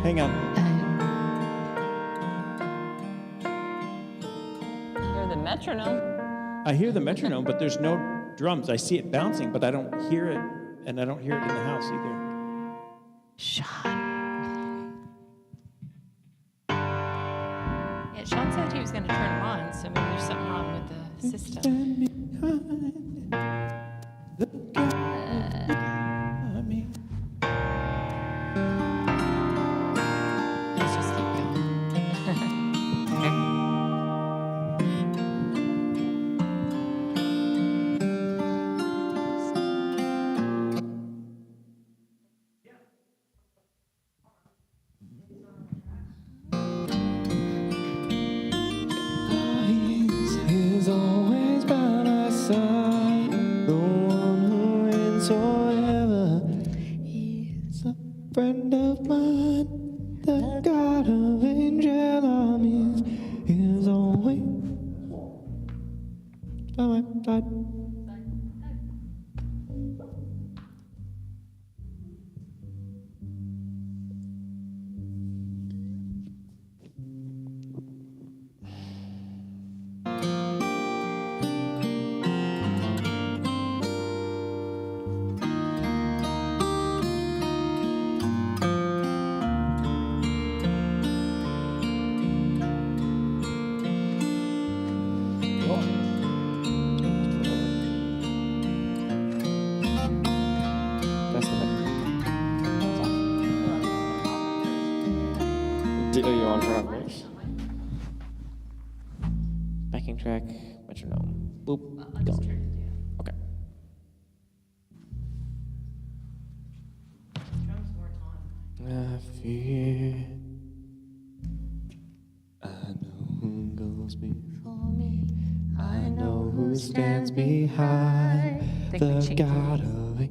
Hang on. Hear the metronome. I hear the metronome, but there's no drums. I see it bouncing, but I don't hear it, and I don't hear it in the house either. Sean. Yeah, Sean said he was going to turn them on, so maybe there's something wrong with the system. Let's just keep going. He's always by my side, the one who reigns forever. He's a friend of mine, the God of angel armies. He's always by my side. That's the Are you on for voice? Backing track, metronome. Boop. Gone. Okay. I fear I know who goes before me. I know who stands behind the God of it.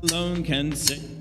alone can sing.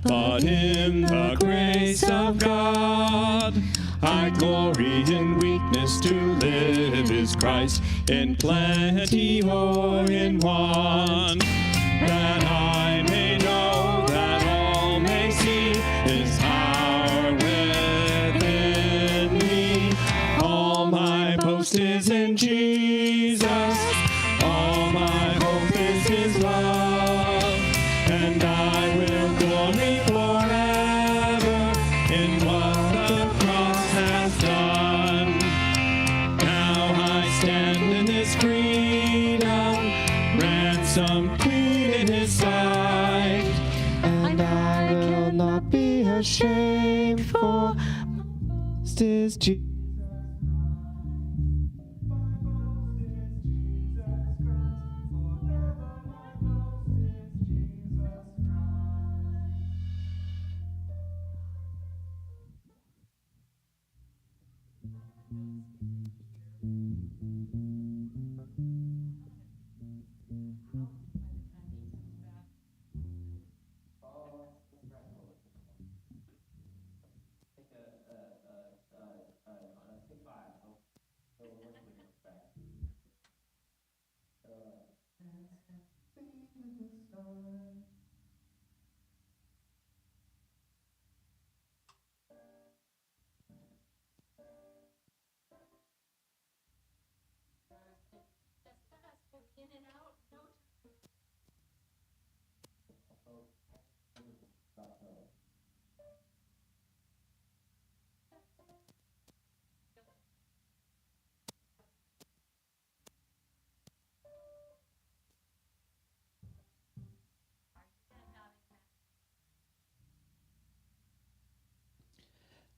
but in the grace of God. I glory in weakness, to live is Christ, in plenty or in want, that I may know, that all may see His power within me. All my boast is in Jesus, all my hope is His love, and I will glory forever in what the cross has done. Now I stand in this freedom, ransom clean in His sight, And I will not be ashamed, for most is Jesus.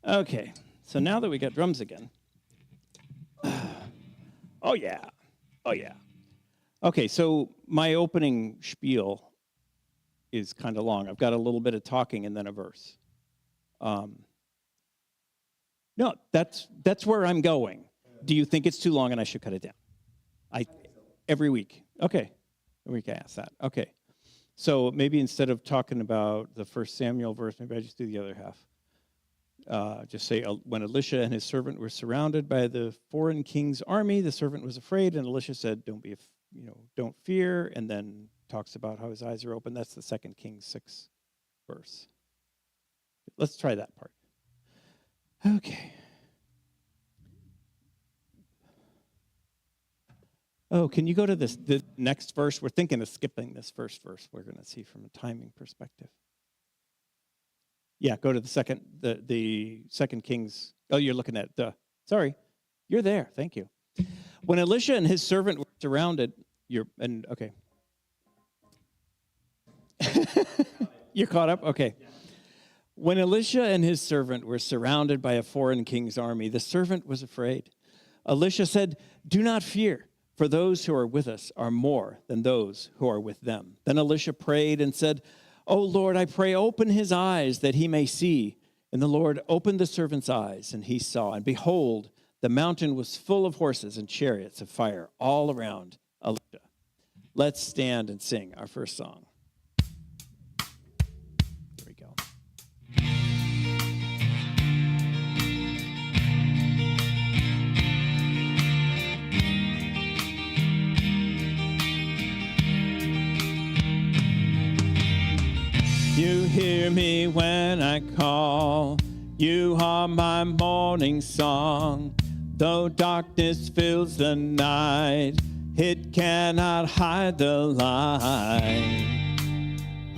Okay, so now that we got drums again. Oh, yeah. Oh, yeah. Okay, so my opening spiel is kind of long. I've got a little bit of talking and then a verse. No, that's where I'm going. Do you think it's too long and I should cut it down? Every week. Okay. Every week I ask that. Okay. So maybe instead of talking about the 1 Samuel verse, maybe I just do the other half. Just say, when Elisha and his servant were surrounded by the foreign king's army, the servant was afraid, and Elisha said, don't fear, and then talks about how his eyes are open. That's the 2 Kings 6 verse. Let's try that part. Okay. Oh, can you go to the next verse? We're thinking of skipping this first verse. We're going to see from a timing perspective. Yeah, go to the second Kings. Oh, you're looking at sorry, you're there. Thank you. When Elisha and his servant were surrounded, okay. You're caught up? Okay. When Elisha and his servant were surrounded by a foreign king's army, the servant was afraid. Elisha said, "Do not fear, for those who are with us are more than those who are with them." Then Elisha prayed and said, "O Lord, I pray, open his eyes that he may see." And the Lord opened the servant's eyes, and he saw. And behold, the mountain was full of horses and chariots of fire all around Elisha. Let's stand and sing our first song. Here we go. You hear me when I call. You are my morning song. Though darkness fills the night, it cannot hide the light.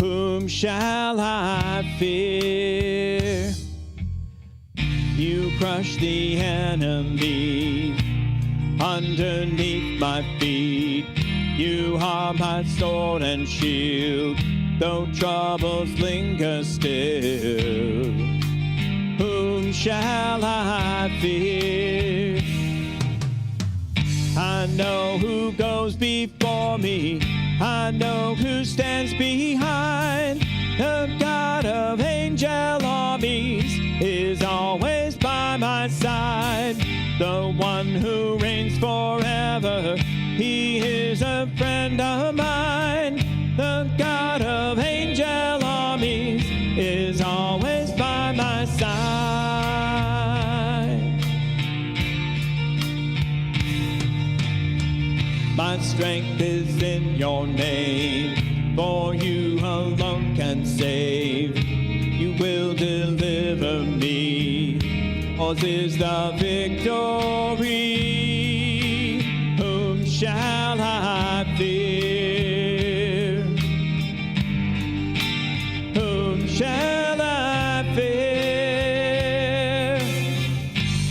Whom shall I fear? You crush the enemy underneath my feet. You are my sword and shield, though troubles linger still. Whom shall I fear? I know who goes before me. I know who stands behind. The God of angel armies is always by my side. The one who reigns forever, he is a friend of mine. The God of angel armies is My strength is in your name, for you alone can save. You will deliver me, yours is the victory. Whom shall I fear? Whom shall I fear?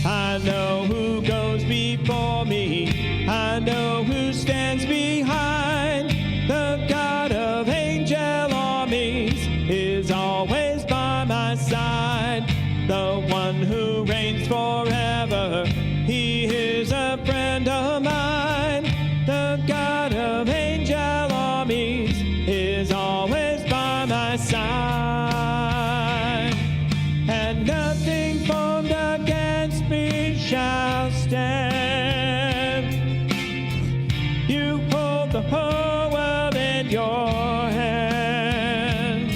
I know who goes before me. I know who stands behind. The God of angel armies is always by my side. The one who reigns forever, he is a friend of mine. The God of angel armies is always by my side. And nothing formed against me shall stand. You hold the whole world in your hands.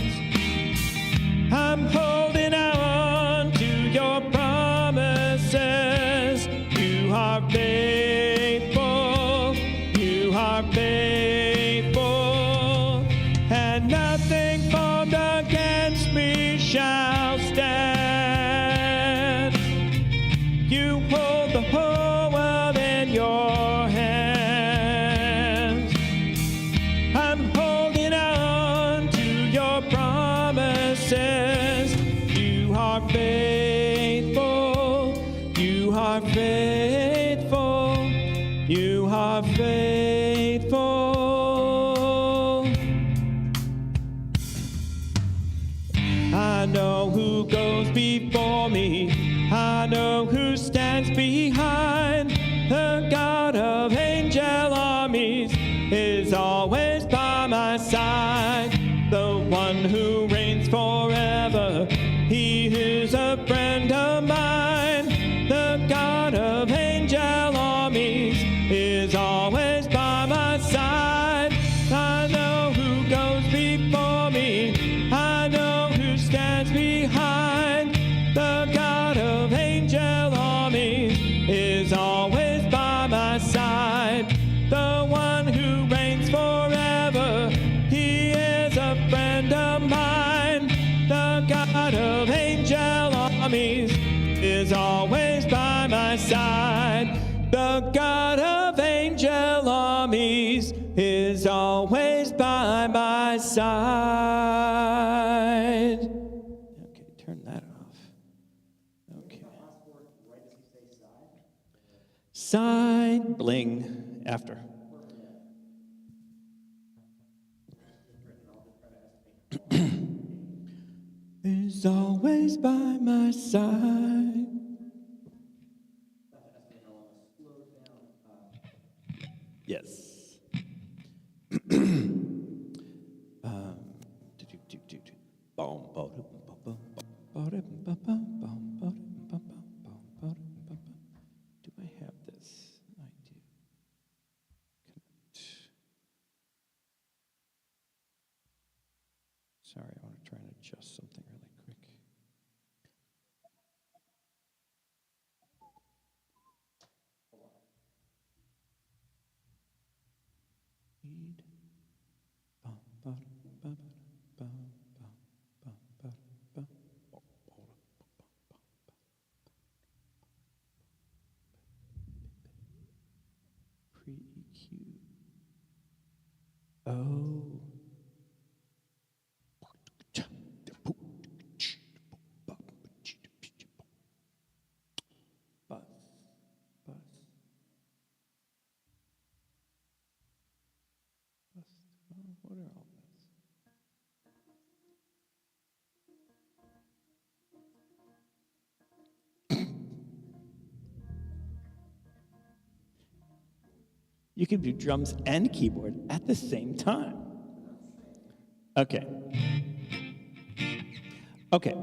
I'm holding on to your promises. You are faithful. You are faithful. And nothing formed against me shall stand. You hold the whole world in your hands. I'm holding on to your promises. You are faithful. You are faithful. You are faithful. I know who goes before me. I know who stands behind. The God of angel armies is always by my side. The one who reigns forever, he is a friend of mine. The God of angel armies is always by my side. I know who goes before me. I know who stands behind. The God of angel armies is always by my side. The one who reigns forever, he is a friend of mine. The God of angel armies is always by my side. The God of angel armies is always by my side. Okay, turn that off. Okay. Side, bling, after. Is always by my side. Yes. Do I have this? I do. Connect. Sorry, I want to try and adjust something really quick. Lead. Pre-EQ. Oh. Bus. What are all this? You can do drums and keyboard at the same time. Okay. Okay.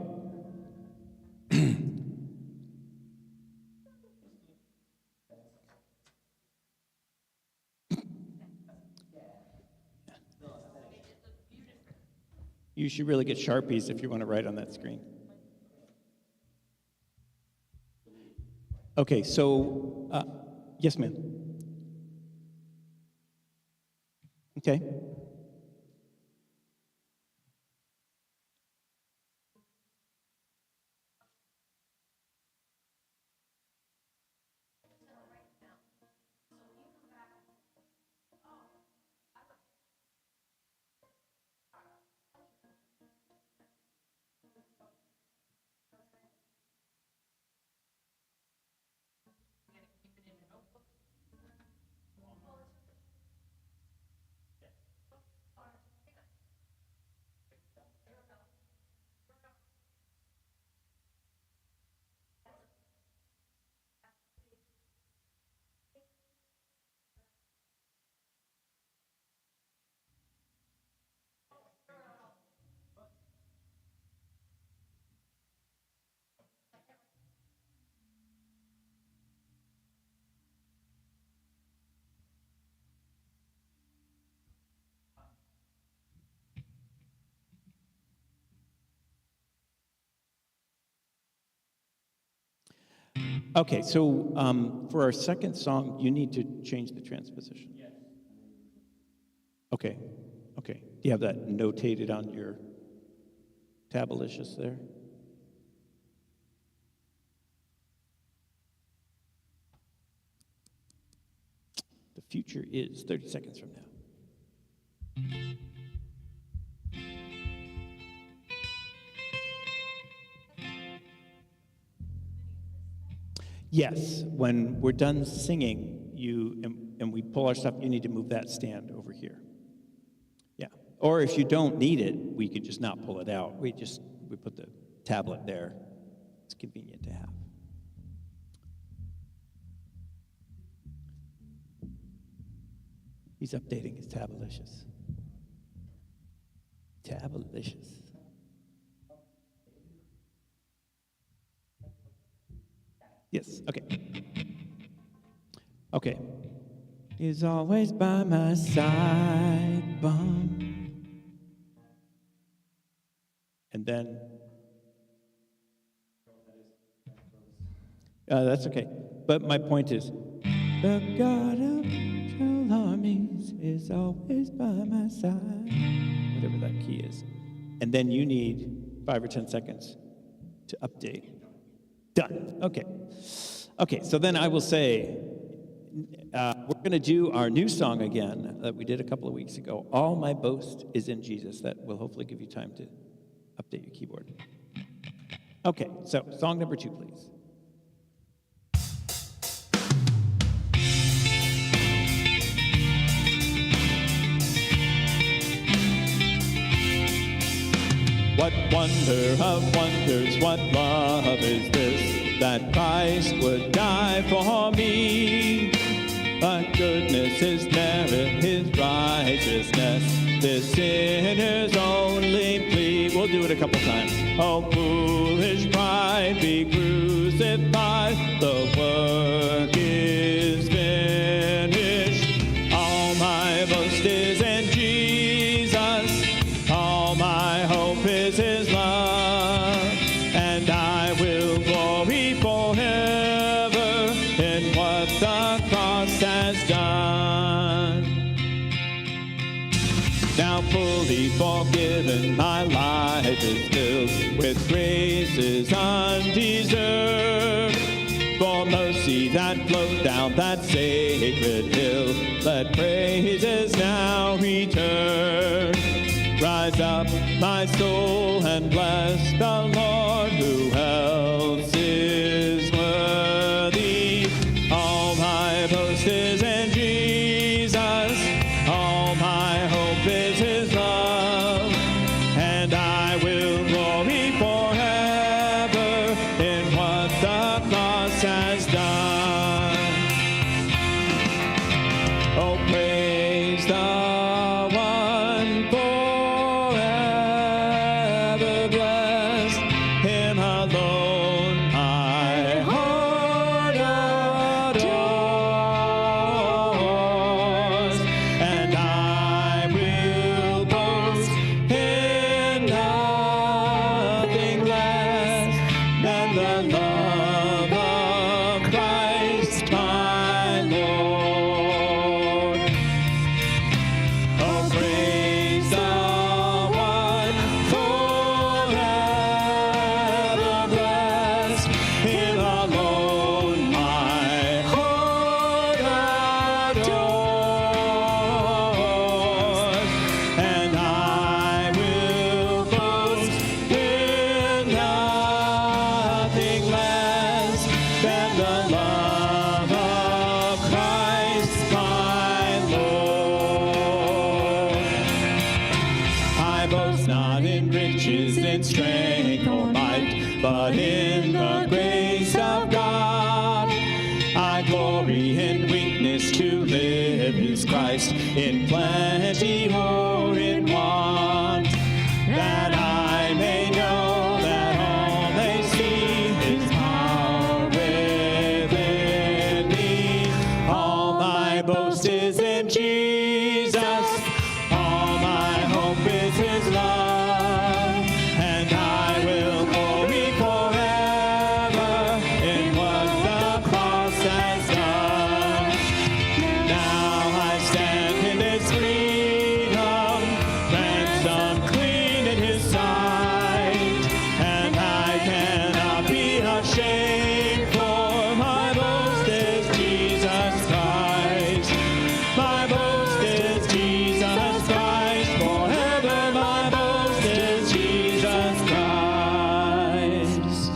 You should really get Sharpies if you want to write on that screen. Okay, so, yes, ma'am. Okay. Okay, so for our second song, you need to change the transposition. Yes. Okay, okay. Do you have that notated on your Tabalicious there? The future is 30 seconds from now. Yes, when we're done singing, and we pull our stuff, you need to move that stand over here. Yeah. Or if you don't need it, we could just not pull it out. We put the tablet there. It's convenient to have. He's updating his Tabalicious. Tabalicious. Yes, okay. Okay. He's always by my side, bum. And then, that's okay. But my point is, the God of angel armies is always by my side. Whatever that key is. And then you need 5 or 10 seconds to update. Done. Okay. Okay, so then I will say, we're going to do our new song again that we did a couple of weeks ago. All My Boast is in Jesus. That will hopefully give you time to update your keyboard. Okay, so song number 2, please. What wonder of wonders, what love is this, that Christ would die for me? But goodness, His merit, His righteousness, this sinner's only plea. We'll do it a couple times. Oh, foolish pride, be crucified, the work is finished. All my boast is in Jesus, all my hope is His love, and I will glory forever in what the cross has done. Now fully forgiven, my life is filled with graces undeserved. For mercy that flowed down that sacred hill, let praises now return. Rise up, my soul, and bless the Lord. Who else is worthy? All my boast is in Jesus. All my hope is His love. And I will glory forever in what the cross has done. Oh, praise the one forever blessed. but in the grace of God. I glory in weakness, to live is Christ, in plenty or in want, that I may know that all may see His power within me. All my boast is in Jesus, all my hope is His love, and I will glory forever in what the cross has done. Now I stand in this freedom, ransomed clean in His sight, and I cannot be ashamed, for my boast is Jesus Christ. My boast is Jesus Christ, forever my boast is Jesus Christ.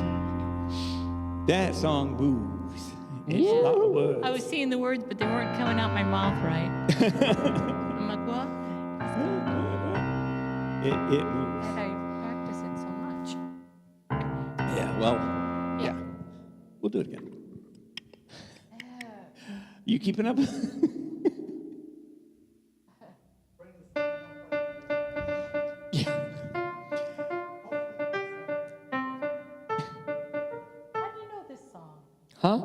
That song moves. It's a lot of words. I was seeing the words, but they weren't coming out my mouth right. I'm like, what? It moves. I practice it so much. Yeah, well, yeah. We'll do it again. You keeping up? Yeah. How do you know this song? Huh?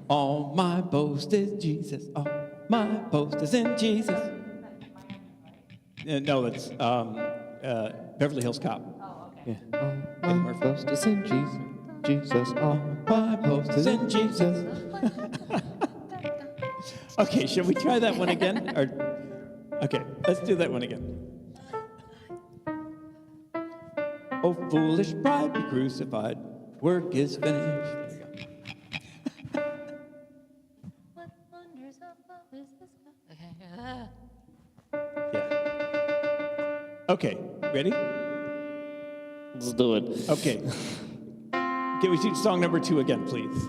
All my boast is Jesus. All my boast is in Jesus. No, it's Beverly Hills Cop. Oh, okay. Yeah. All my boast is in Jesus. Jesus, all My boast is in Jesus. Okay, should we try that one again? Or, okay, let's do that one again. Oh, foolish bride, be crucified. Work is finished. What wonders of love is this? Okay. Yeah. Okay, ready? Let's do it. Okay. Can we do song number 2 again, please?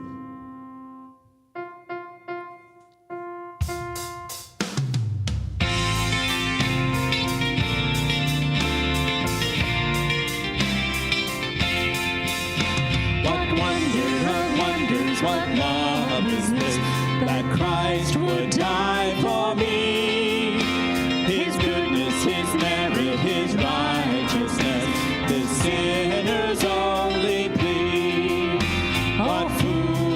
What wonder of wonders, what love is this, that Christ would die for me? His goodness, His merit, His righteousness, the sinner's only plea. What fool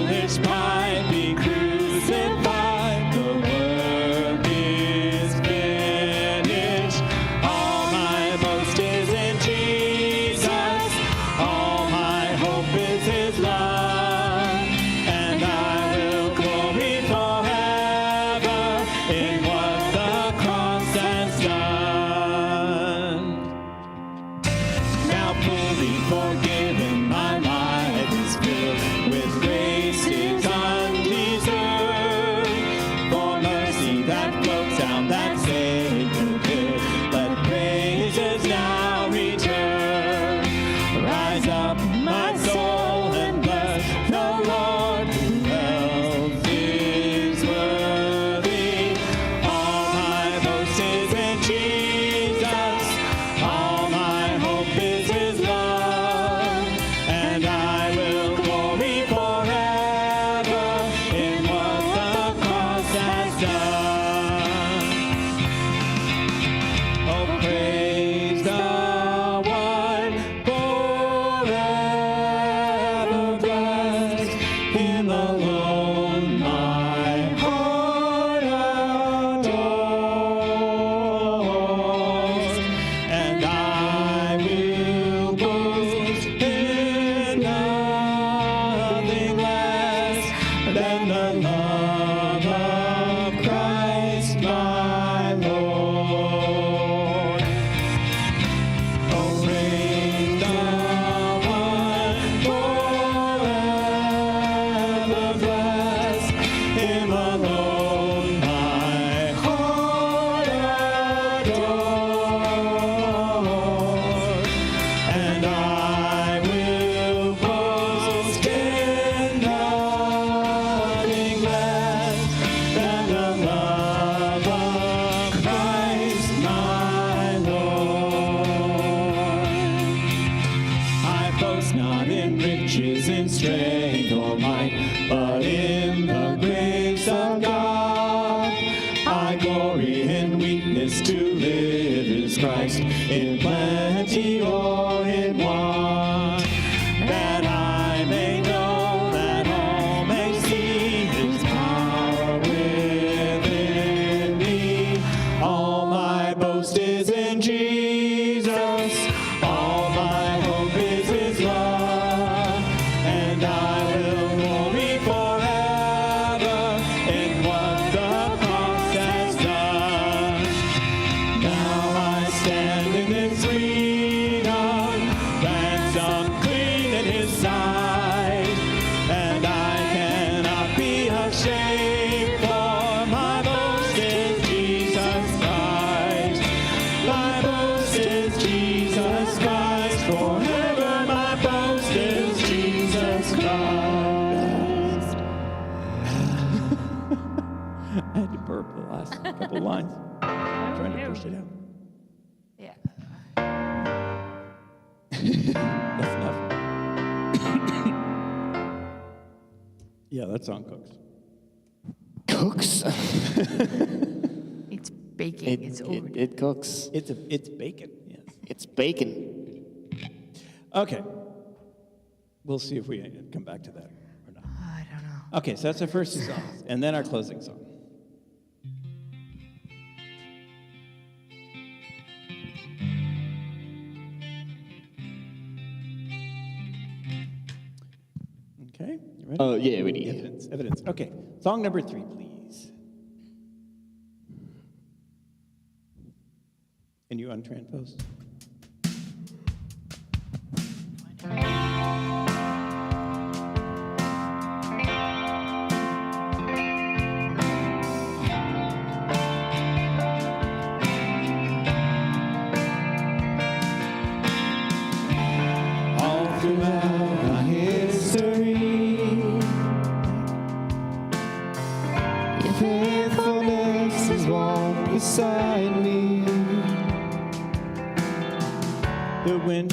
in riches, in strength or might, but in the grace of God. I glory in weakness, to live is Christ, in plenty or in want, that I may know, that all may see His power within me. All my boast is in Jesus, all my hope is His love, and I will glory forever in what the cross has done. Now I stand in this freedom, ransomed clean in His sight, and I cannot be ashamed, for my boast is Jesus Christ. My boast is Jesus Christ, forever my boast is Jesus Christ. I had to burp the last couple lines. I'm trying to push it out. Yeah. That's enough. Yeah, that song cooks. Cooks? It's baking. It's over. It cooks. It's bacon. Yes. It's bacon. Okay. We'll see if we come back to that or not. I don't know. Okay, so that's our first two songs, and then our closing song. Okay, you ready? Oh, yeah, we need it. Evidence, evidence. Okay, song number 3, please. Can you untranspose? All throughout my history, Your faithfulness has walked beside me. the wind.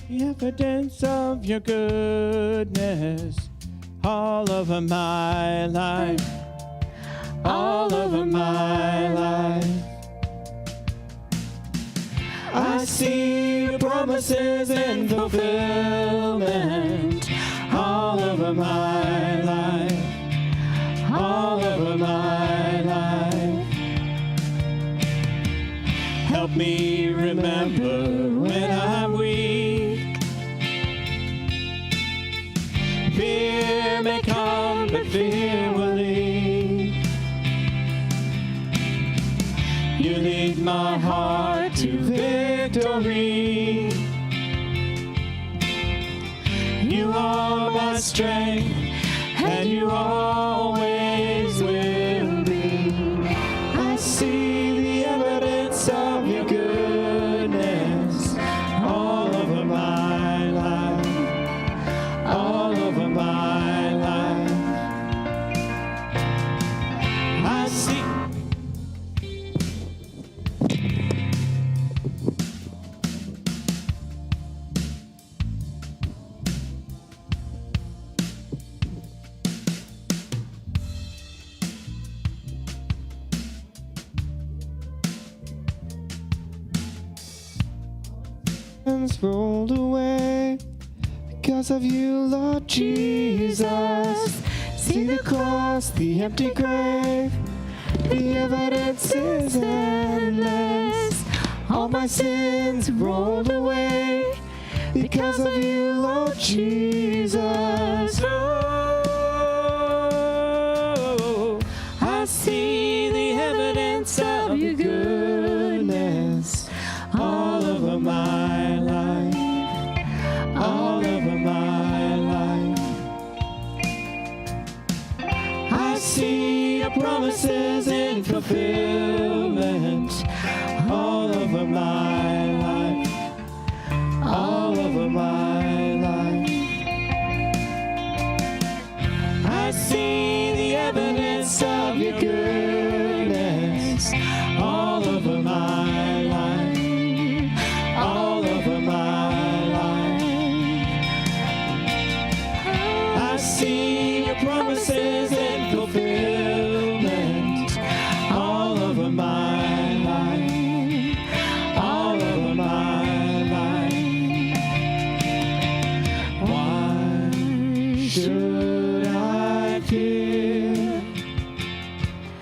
The evidence of your goodness all over my life, all over my life. I see your promises in fulfillment all over my life, all over my life. Help me remember when I'm weak. Fear may come, but fear will leave. You lead my heart to victory. You are my strength, and you always will be. I see the evidence of your goodness all over my life, all over my life. I see. Rolled away because of you, Lord Jesus. See the cross, the empty grave, the evidence is endless. All my sins rolled away because of you, Lord Jesus. Oh, I see the evidence of your goodness all over my life, all over my life. I see your promises in fulfillment all over my life, all over my life. See your promises and fulfillment all over my life, all over my life. Why should I fear?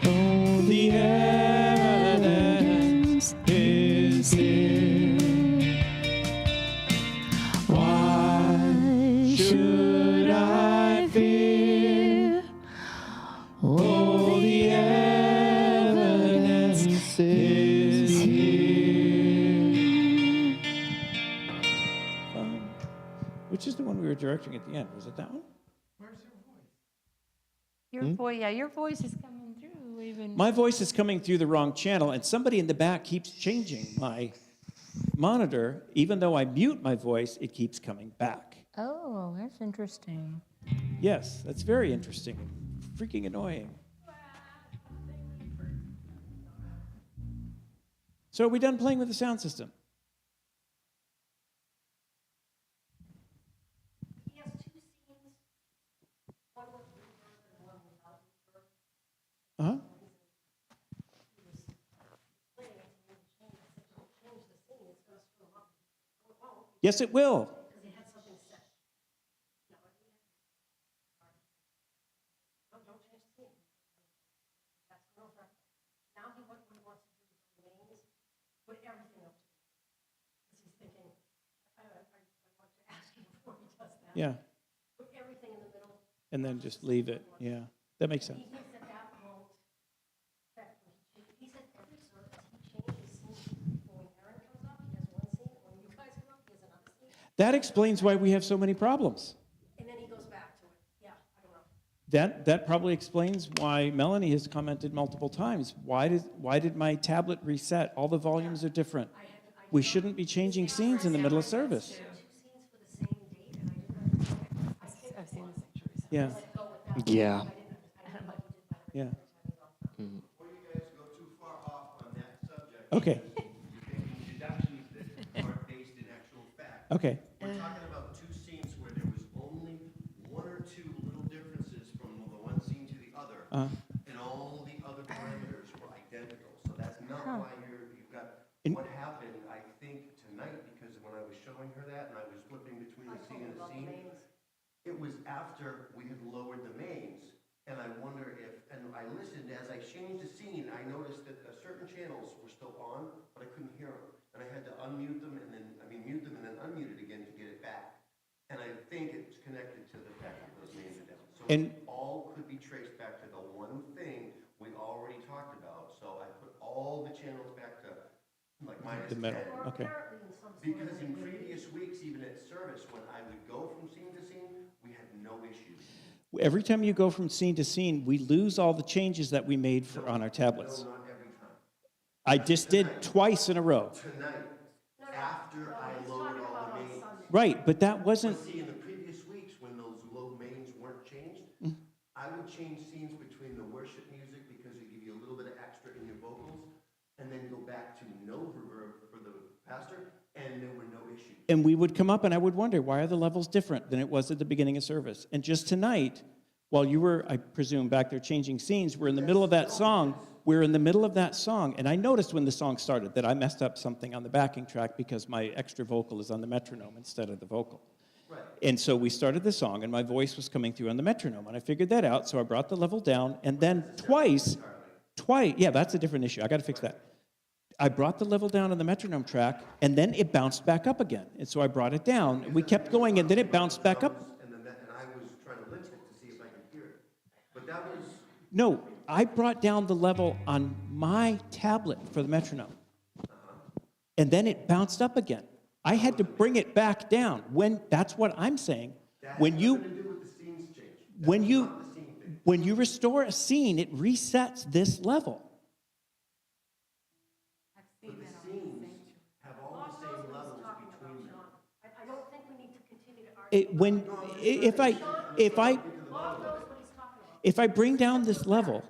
Oh, the evidence is here. Why should I fear? Oh, the evidence is here. Which is the one we were directing at the end? Was it that one? Your voice, yeah, your voice is coming through even. My voice is coming through the wrong channel, and somebody in the back keeps changing my monitor. Even though I mute my voice, it keeps coming back. Oh, that's interesting. Yes, that's very interesting. Freaking annoying. So are we done playing with the sound system? Uh-huh. Yes, it will. Yeah. And then just leave it. Yeah, that makes sense. That explains why we have so many problems. And then he goes back to it. Yeah, I don't know. That probably explains why Melanie has commented multiple times. Why did my tablet reset? All the volumes are different. We shouldn't be changing scenes in the middle of service. I've seen the same choice. Yeah, Yeah. yeah. Before you guys go too far off on that subject, Okay, you're making deductions that aren't based in actual fact. okay. We're talking about two scenes where there was only one or two little differences from the one scene to the other, and all the other parameters were identical. So that's not why you've got what happened, I think, tonight, because when I was showing her that and I was flipping between the scene and the scene, it was after we had lowered the mains. And I wonder if, and I listened, as I changed the scene, I noticed that certain channels were still on, but I couldn't hear them. And I had to unmute them and then, mute them and then unmute it again to get it back. And I think it's connected to the fact that those mains are down. So And- it all could be traced back to the one thing we already talked about. So I put all the channels back to like minus The middle, 10. okay. Because in previous weeks, even at service, when I would go from scene to scene, we had no issues. Every time you go from scene to scene, we lose all the changes that we made on our tablets. No, not every time. I just did twice in a row. Tonight, after I lowered all the mains. Right, but that wasn't, See, in the previous weeks, when those low mains weren't changed, I would change scenes between the worship music because it give you a little bit of extra in your vocals, and then go back to no reverb for the pastor, and there were no issues. and we would come up and I would wonder, why are the levels different than it was at the beginning of service? And just tonight, while you were, I presume, back there changing scenes, we're in the middle of that song. We're in the middle of that song, and I noticed when the song started that I messed up something on the backing track because my extra vocal is on the metronome instead of the vocal. Right. And so we started the song, and my voice was coming through on the metronome, and I figured that out, so I brought the level down, and then twice, yeah, that's a different issue. I got to fix that. I brought the level down on the metronome track, and then it bounced back up again. And so I brought it down, and we kept going, and then it bounced back up. And I was trying to listen to see if I could hear it. But that was, No, I brought down the level on my tablet for the metronome. And then it bounced up again. I had to bring it back down. That's what I'm saying. When you to do with the scenes change. when you restore a scene, it resets this level. But the scenes have all the same levels between them. I don't think we need to continue to argue. If I bring down this level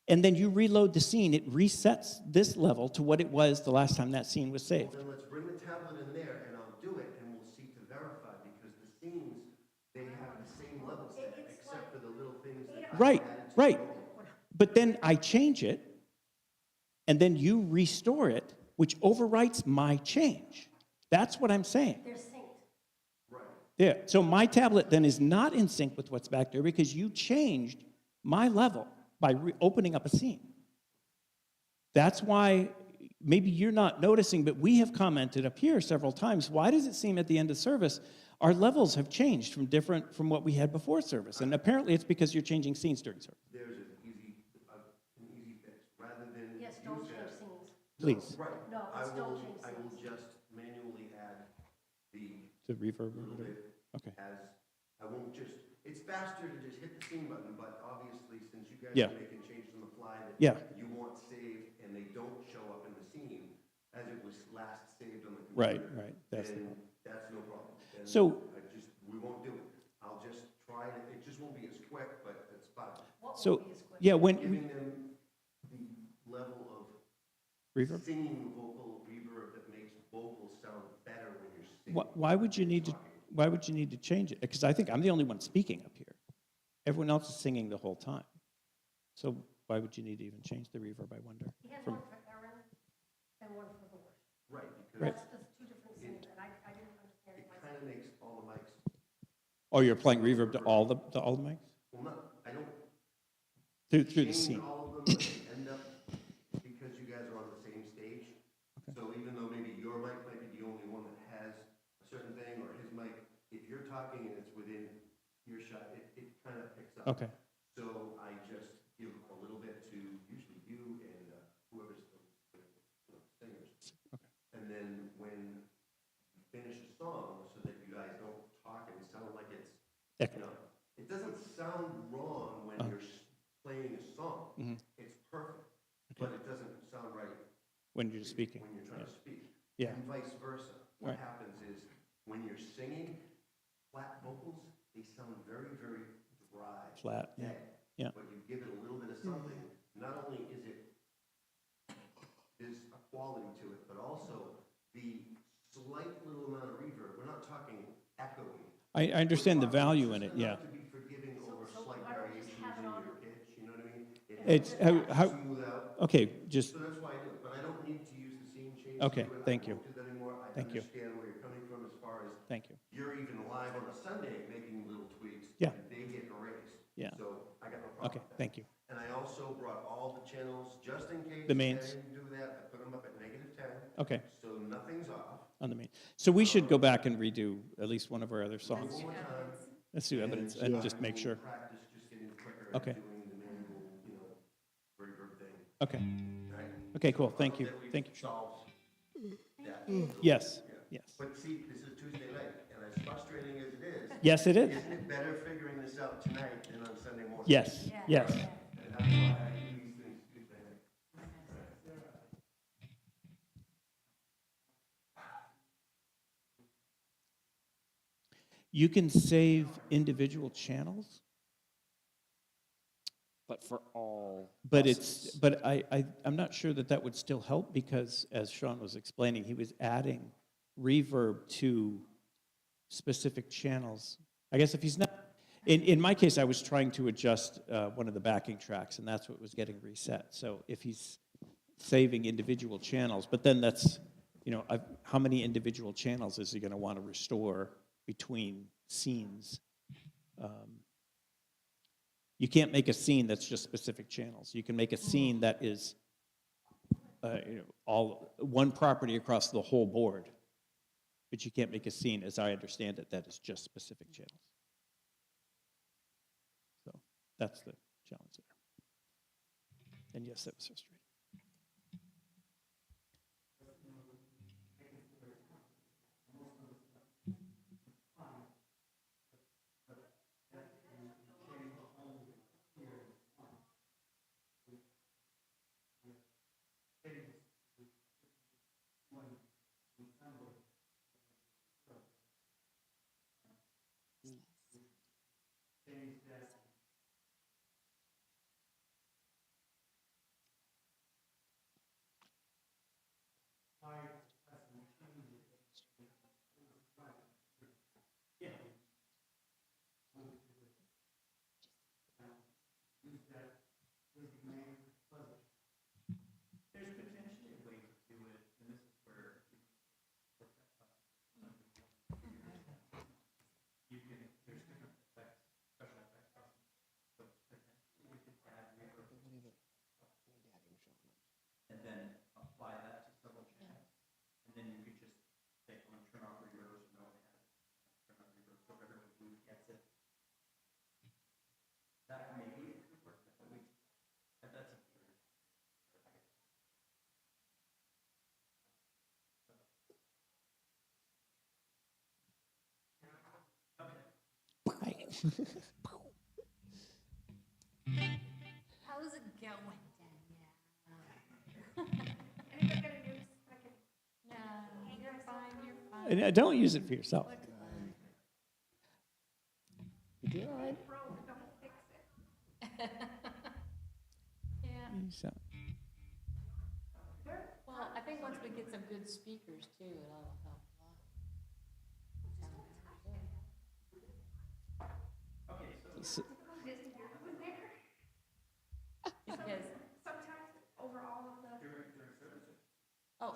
and then you reload the scene, it resets this level to what it was the last time that scene was saved. Then let's bring the tablet in there and I'll do it and we'll see to verify because the scenes, they have the same levels. Right, right. But then I change it, and then you restore it, which overwrites my change. That's what I'm saying. They're synced. Yeah, so my tablet then is not in sync with what's back there because you changed my level by opening up a scene. That's why maybe you're not noticing, but we have commented up here several times, why does it seem at the end of service our levels have changed from what we had before service? And apparently it's because you're changing scenes during service. There's an easy fix, rather than. Yes, don't change scenes. Please, Right. No, it's don't change I will scenes. just manually add the the reverb or little whatever. bit Okay. I won't just, it's faster to just hit the scene button, but obviously, since you guys Yeah. are making changes on the fly that Yeah. you want saved and they don't show up in the scene as it was last saved on the Right, computer. right. That's the Then that's no problem. Then So- we won't do it. I'll just try to, it just won't be as quick, but it's fine. So, yeah, when, Giving them the level of reverb? singing vocal reverb that makes vocals sound better when you're singing. Why would you need to change it? Because I think I'm the only one speaking up here. Everyone else is singing the whole time. So why would you need to even change the reverb, I wonder? He had From- one for Erin and one for the worst. Right, Right. because That's two different scenes, and I didn't understand it it kind myself. of makes all the mics, Oh, you're applying reverb to all the mics? well, no, I don't Through the change scene? all of them, but they end up, because you guys are on the same stage. So even though maybe your mic might be the only one that has a certain thing, or his mic, if you're talking and it's within earshot, it kind of picks up. Okay, So I just give a little bit to usually you and whoever's the singers. okay. And then when you finish a song, so that you guys don't talk and sound like it's, Echo. you know, it doesn't sound wrong when you're playing a song. It's perfect, but it doesn't sound right When you're speaking? when you're trying to speak. Yeah. And vice versa. What Right. happens is, when you're singing, flat vocals, they sound very, very dry. Flat, yeah. dead. Yeah. But you give it a little bit of something, not only is it, there's a quality to it, but also the slight little amount of reverb, we're not talking echoing. I understand the value in it, yeah. Enough to be forgiving over slight why don't we just variations have it in on- your pitch, you know what I mean? It It's, how, smooth out. okay, just, So that's why I do it, but I don't need to use the scene change. Okay, to do it. thank I you. won't do that anymore. I Thank you. understand where you're coming from as far as thank you. you're even live on a Sunday making little tweaks. Yeah. And they get erased. Yeah. So I got no problem Okay, with that. thank you. And I also brought all the channels, just in case. The mains. I didn't do that, I put them up at -10. Okay, So nothing's off. on the main. So we should go back and redo at least one of our other songs. One more time. Let's do evidence and just make sure. Practice just getting quicker at Okay. doing the manual, you know, reverb thing. Okay, Right? okay, cool, thank you, That we've thank you. solved that. Yes, yes. But see, this is Tuesday night, and as frustrating as it is, Yes, it is. isn't it better figuring this out tonight than on Sunday morning? Yes, yes. And that's why I do these things Tuesday night. You can save individual channels, But for all. but buses. I'm not sure that that would still help because, as Sean was explaining, he was adding reverb to specific channels. I guess if he's not, in my case, I was trying to adjust one of the backing tracks, and that's what was getting reset. So if he's saving individual channels, but then that's, how many individual channels is he going to want to restore between scenes? You can't make a scene that's just specific channels. You can make a scene that is all one property across the whole board, but you can't make a scene, as I understand it, that is just specific channels. So that's the challenge there. And yes, that was frustrating. How's it going, Danielle? Anybody got a noose? I can No, you're fine, you're fine. And don't use it for yourself. You doing all right? throw it, don't fix it. Yeah, So, well, I think once we get some good speakers too, it'll help a lot. so- Because, Sometimes over all of the. oh,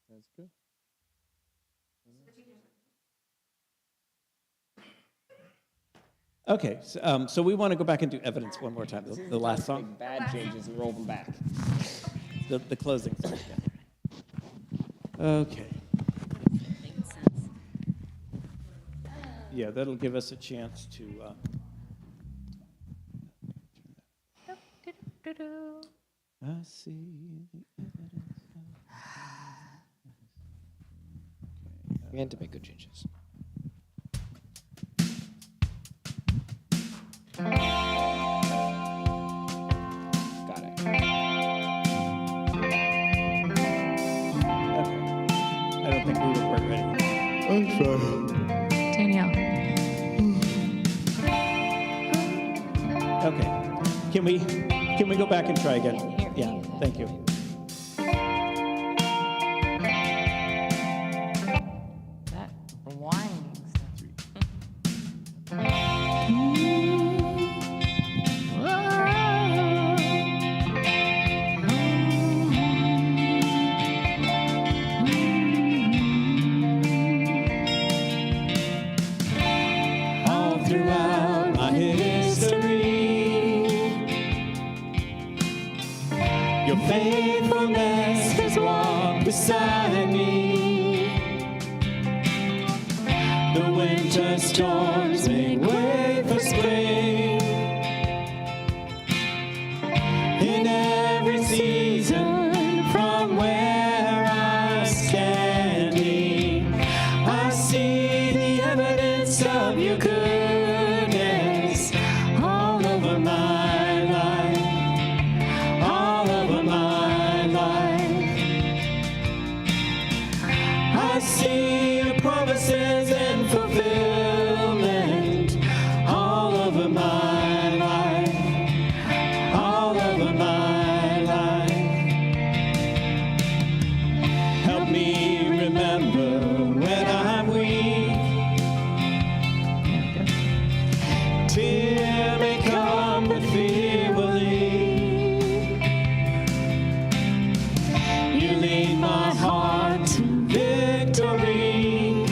That's good. Okay, so we want to go back and do evidence one more time, the last song, Make bad changes and roll them back. the closing song. Yeah. Okay, makes sense. yeah, that'll give us a chance to, I see the evidence. We had to make good changes. Got it. Okay. I don't think we were quite ready. Danielle. Okay, can we go back and try again? Can't hear Yeah, anything. thank you. That whining stuff. All throughout my history, your faithfulness has walked beside me. The winter storms make way for spring. In every season, from where I'm standing, I see the evidence of your goodness all over my life, all over my life. I see your promises and fulfillment all over my life, all over my life. Help me remember when I'm weak. Fear may come, but fear will leave. You lead my heart to victory.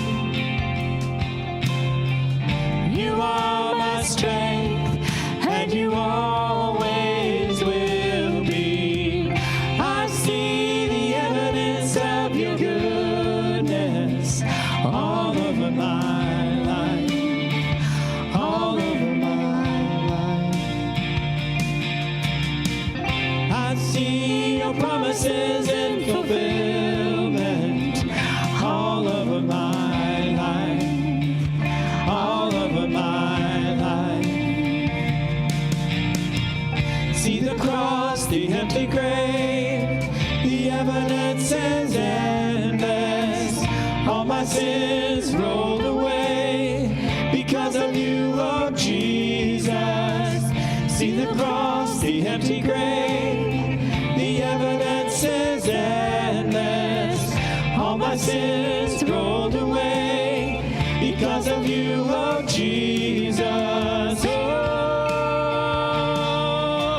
because of you, oh Jesus.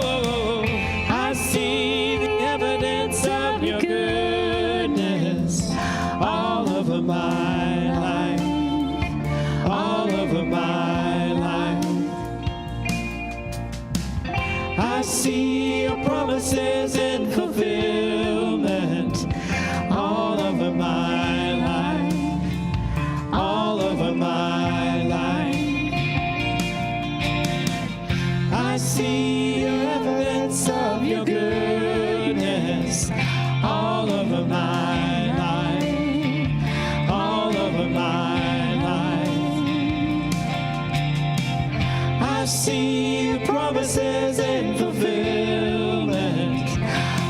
Oh, I see the evidence of your goodness all over my life, all over my life. I see your promises in fulfillment all over my life, all over my life. I see your evidence of your goodness all over my life, all over my life. I see your promises in fulfillment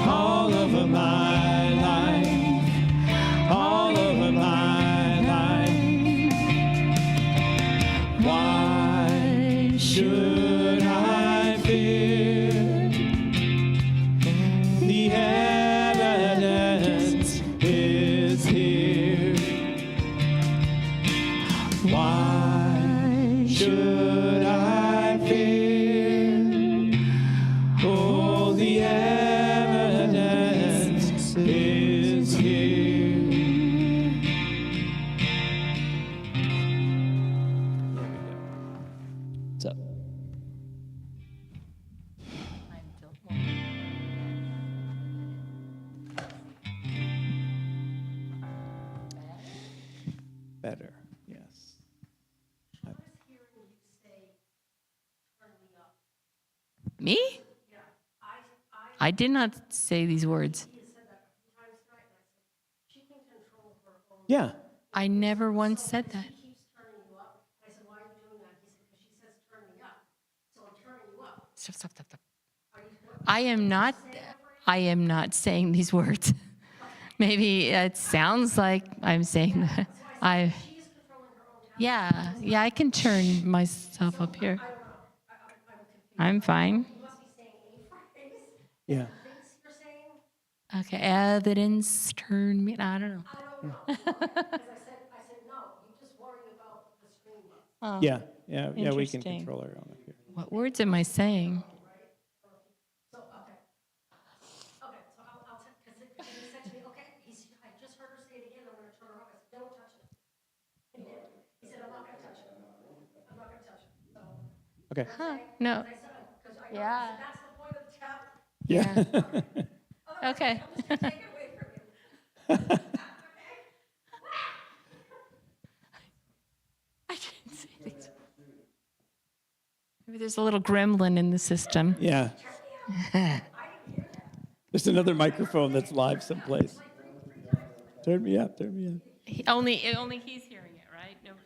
all over my life, all over my life. Why should I fear? The evidence is here. Why should I fear? Oh, the evidence is here. What's up? Better, yes. Me? I did not say these words. Yeah. I never once said that. Stop, stop, stop, stop. I am not saying these words. Maybe it sounds like I'm saying that. Yeah, I can turn myself up here. I'm fine. Yeah. Okay, evidence turn me. I don't know. Yeah. We can Interesting. control our own up here. What words am I saying? Okay. No. Yeah. Yeah. Okay. I didn't say these. Maybe there's a little gremlin in the system. Yeah. There's another microphone that's live someplace. Turn me up, turn me up. Only he's hearing it, right? Nobody's.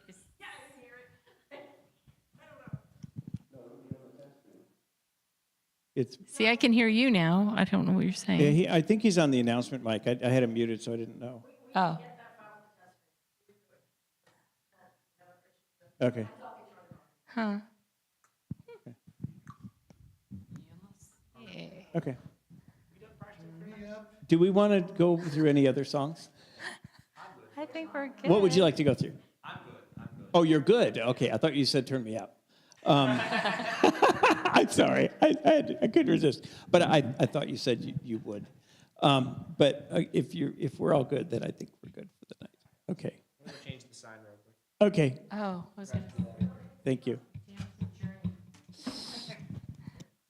It's, See, I can hear you now. I don't know what you're saying. I think he's on the announcement mic. I had him muted, so I didn't know. Oh. Okay. Huh. Okay. Do we want to go through any other songs? I think we're good. What would you like to go through? I'm good. Oh, you're good. Okay, I thought you said turn me up. I'm sorry. I couldn't resist, but I thought you said you would. But if we're all good, then I think we're good for the night. Okay. I'm gonna change the sign real quick. Okay. Oh, I was gonna. Thank you.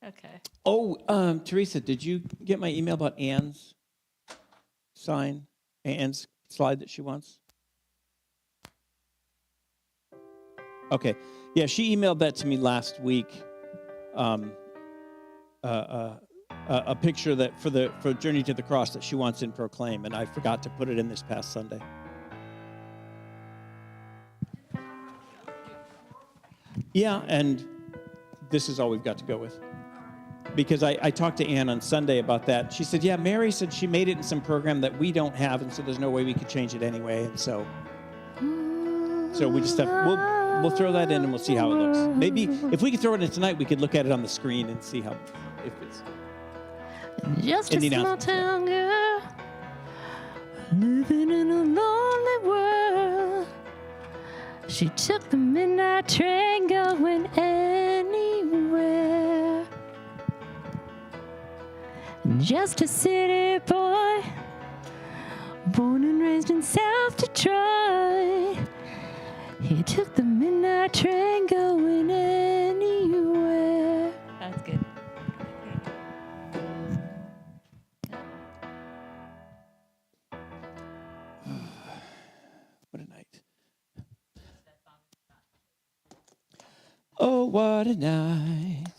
Okay. Oh, Teresa, did you get my email about Anne's sign, Anne's slide that she wants? Okay. Yeah, she emailed that to me last week. A picture that for Journey to the Cross that she wants in Proclaim, and I forgot to put it in this past Sunday. Yeah, and this is all we've got to go with. Because I talked to Ann on Sunday about that. She said, yeah, Mary said she made it in some program that we don't have, and so there's no way we could change it anyway. And so we just have, we'll throw that in and we'll see how it looks. Maybe if we could throw it in tonight, we could look at it on the screen and see how, if it's. Just In a the small announcements, yeah. town girl living in a lonely world. She took the midnight train going anywhere. Just a city boy, born and raised in South Detroit. He took the midnight train going anywhere. That's good. What a night. Oh, what a night.